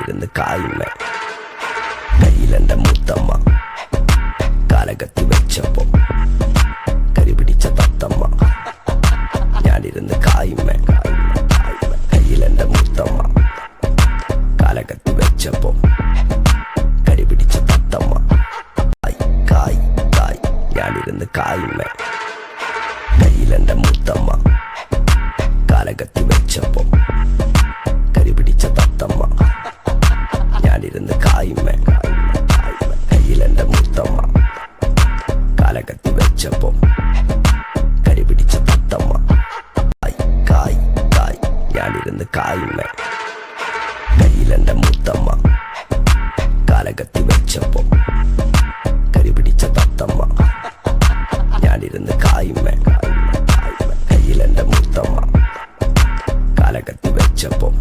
ഞാനിരുന്ന് കായുമ്മ കയ്യിലെന്റെ മുത്തമ്മ കാലകത്തി വെച്ചപ്പോ കരിപിടിച്ച തത്തമ്മ ഞാനിരുന്ന് കായുമ്മ കയ്യിലെന്റെ മുത്തമ്മ കാലകത്തി വെച്ചപ്പോ കരിപിടിച്ച തത്തമ്മ കായ് കായ് ഞാനിരുന്ന് കായുമ്മ കയ്യിലെന്റെ മുത്തമ്മ കാലകത്തി വെച്ചപ്പോ കരിപിടിച്ച തത്തമ്മ ഞാനിരുന്ന് കായുമ്മ കയ്യിലെന്റെ മുത്തമ്മ കാലകത്തി വെച്ചപ്പോ കരിപിടിച്ച തത്തമ്മ കായ് കായ് ഞാനിരുന്ന് കായുമ്മ കയ്യിലെന്റെ മുത്തമ്മ കാലകത്തി വെച്ചപ്പോ കരിപിടിച്ച തത്തമ്മ ഞാനിരുന്ന് കായുമ്മ കയ്യിലെന്റെ മുത്തമ്മ കാലകത്തി വെച്ചപ്പോ